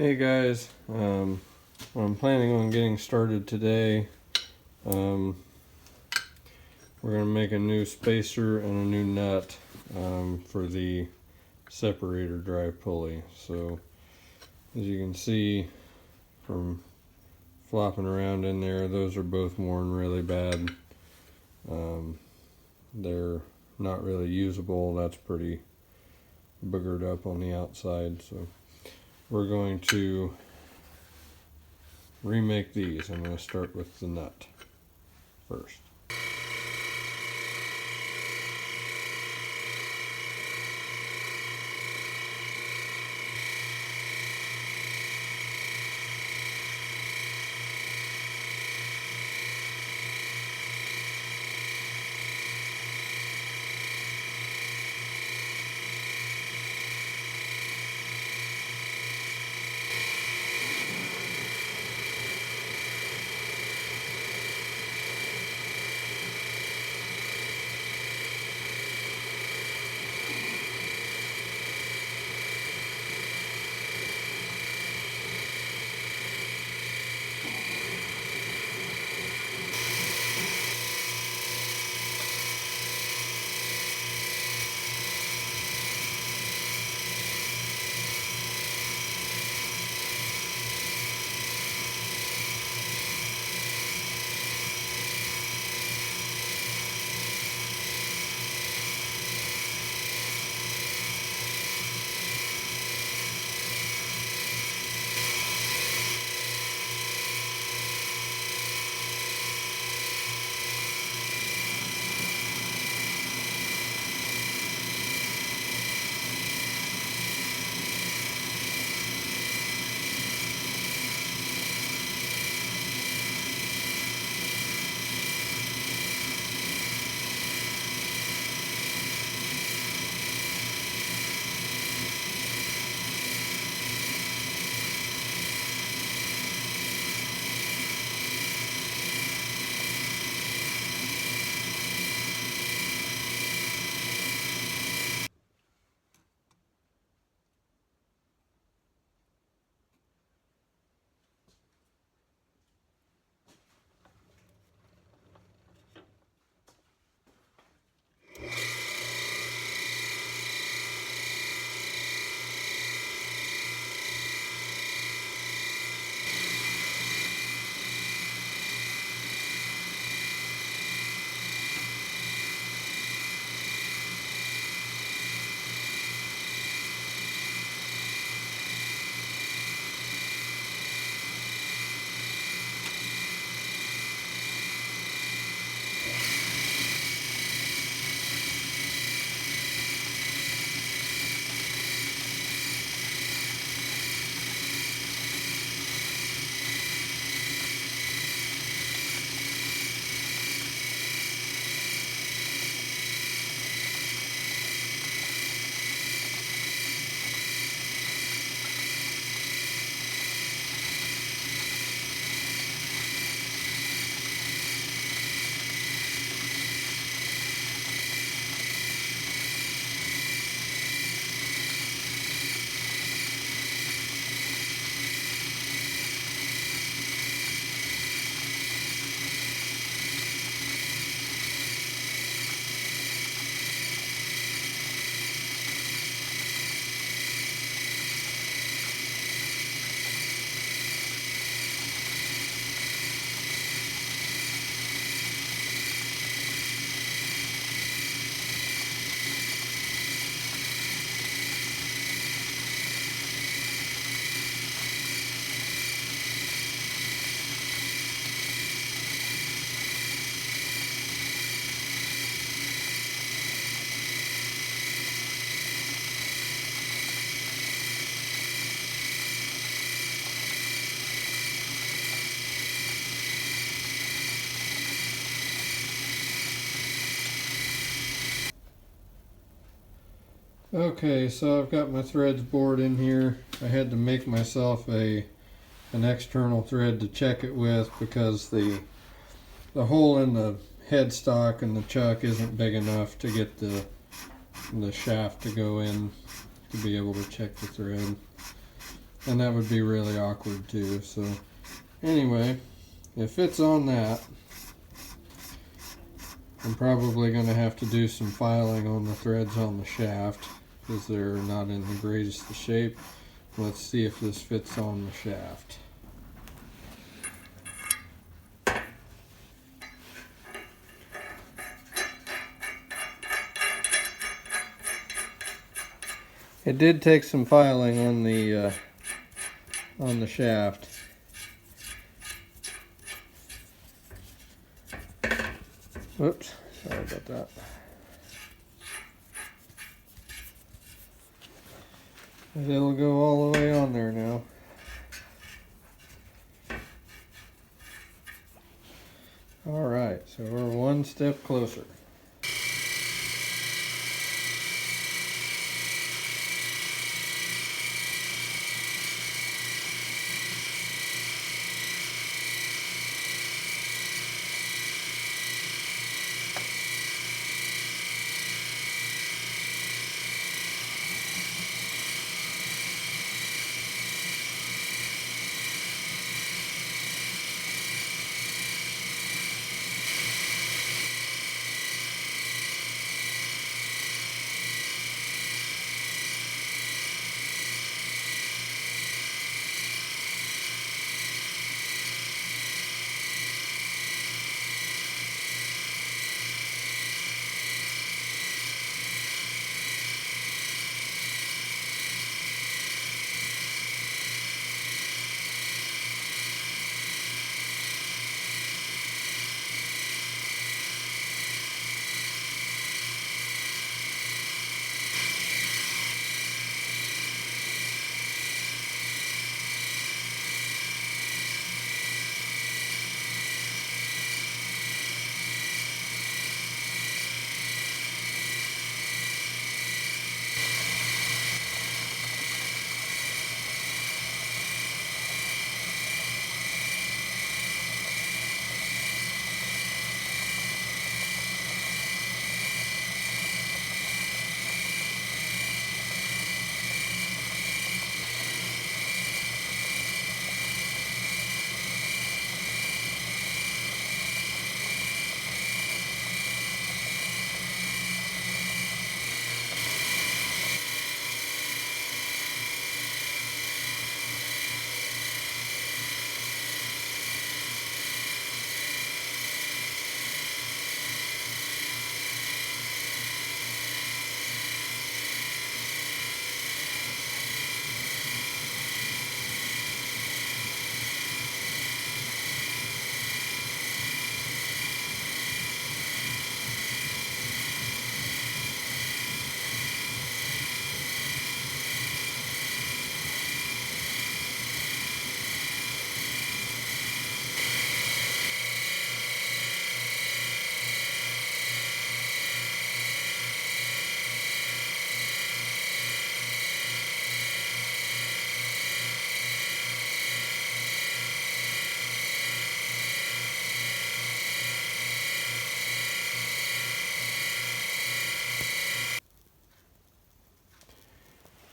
Hey guys, I'm planning on getting started today. We're going to make a new spacer and a new nut for the separator drive pulley. So as you can see from flopping around in there, those are both worn really bad. They're not really usable. That's pretty boogered up on the outside. So we're going to remake these. I'm going to start with the nut first. Okay, so I've got my threads bored in here. I had to make myself an external thread to check it with because the hole in the headstock and the chuck isn't big enough to get the shaft to go in to be able to check the thread. and that would be really awkward too. So anyway, it fits on that. I'm probably going to have to do some filing on the threads on the shaft because they're not in the greatest of shape. Let's see if this fits on the shaft. It did take some filing on the shaft. Whoops, sorry about that. But it'll go all the way on there now. Alright, so we're one step closer.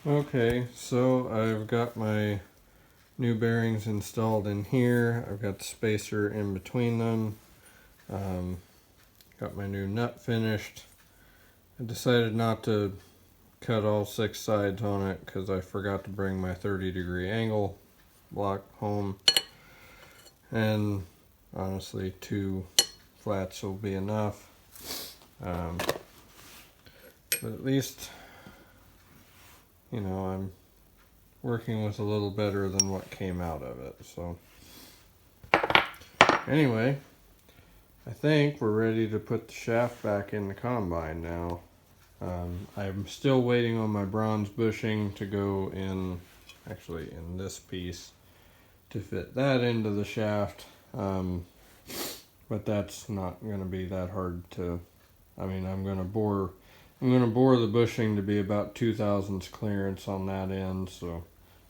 Okay, so I've got my new bearings installed in here. I've got the spacer in between them. Got my new nut finished. I decided not to cut all 6 sides on it because I forgot to bring my 30-degree angle block home. And honestly, 2 flats will be enough. But at least, you know, I'm working with a little better than what came out of it. So anyway, I think we're ready to put the shaft back in the combine now. I'm still waiting on my bronze bushing to go in, actually in this piece, to fit that into the shaft. But that's not going to be that hard to, I mean, I'm going to bore the bushing to be about 2/1000 clearance on that end, so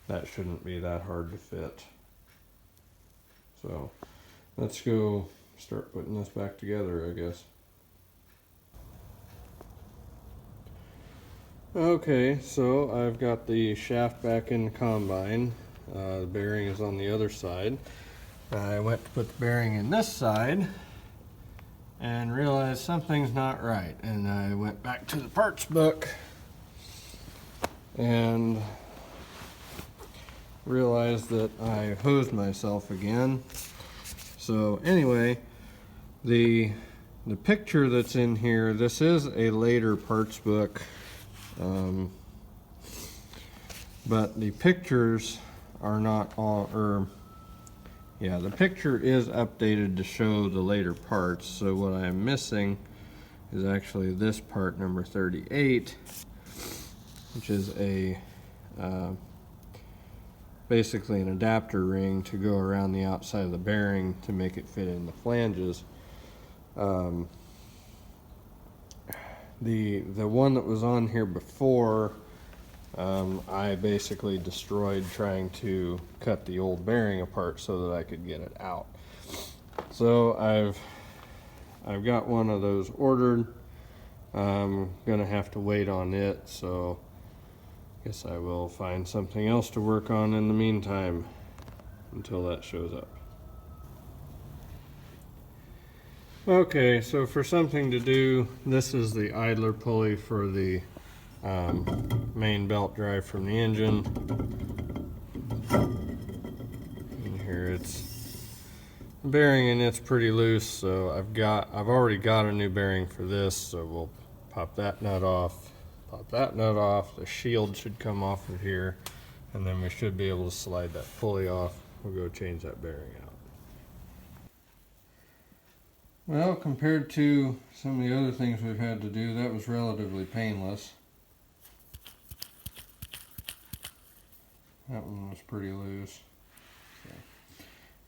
that shouldn't be that hard to fit. So let's go start putting this back together, I guess. Okay, so I've got the shaft back in the combine. The bearing is on the other side. I went to put the bearing in this side and realized something's not right. And I went back to the parts book and realized that I hosed myself again. So anyway, the picture that's in here, this is a later parts book, but the pictures are not all, yeah, the picture is updated to show the later parts. So what I'm missing is actually this part, number 38, which is a basically an adapter ring to go around the outside of the bearing to make it fit in the flanges. The one that was on here before, I basically destroyed trying to cut the old bearing apart so that I could get it out. So I've got one of those ordered. I'm gonna have to wait on it, so I guess I will find something else to work on in the meantime until that shows up. Okay, so for something to do, this is the idler pulley for the main belt drive from the engine. And here it's bearing, and it's pretty loose, so I've already got a new bearing for this, so we'll pop that nut off, pop that nut off. The shield should come off of here, and then we should be able to slide that pulley off. We'll go change that bearing out. Well, compared to some of the other things we've had to do, that was relatively painless. That one was pretty loose. So,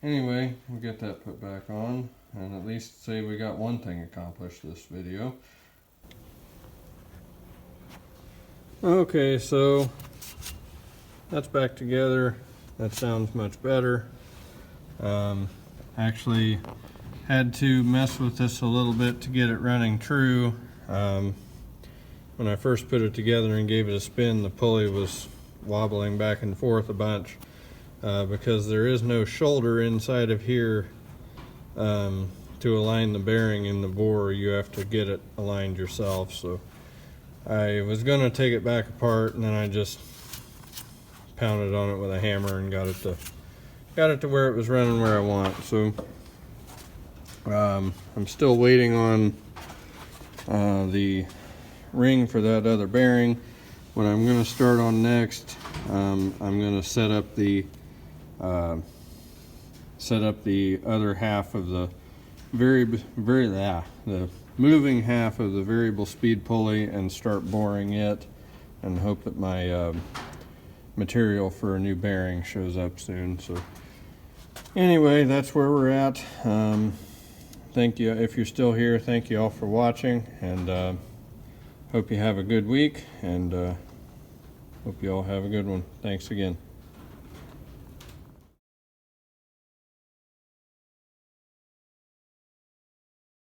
anyway, we'll get that put back on, and at least say we got one thing accomplished this video. Okay, so that's back together. That sounds much better. Actually had to mess with this a little bit to get it running true. When I first put it together and gave it a spin, the pulley was wobbling back and forth a bunch because there is no shoulder inside of here to align the bearing in the bore. You have to get it aligned yourself. So I was going to take it back apart, and then I just pounded on it with a hammer and got it to where it was running where I want. So I'm still waiting on the ring for that other bearing. What I'm going to start on next, I'm going to set up the other half of the the moving half of the variable speed pulley and start boring it, and hope that my material for a new bearing shows up soon. So anyway, that's where we're at. Thank you, if you're still here, thank you all for watching, and hope you have a good week, and hope you all have a good one. Thanks again.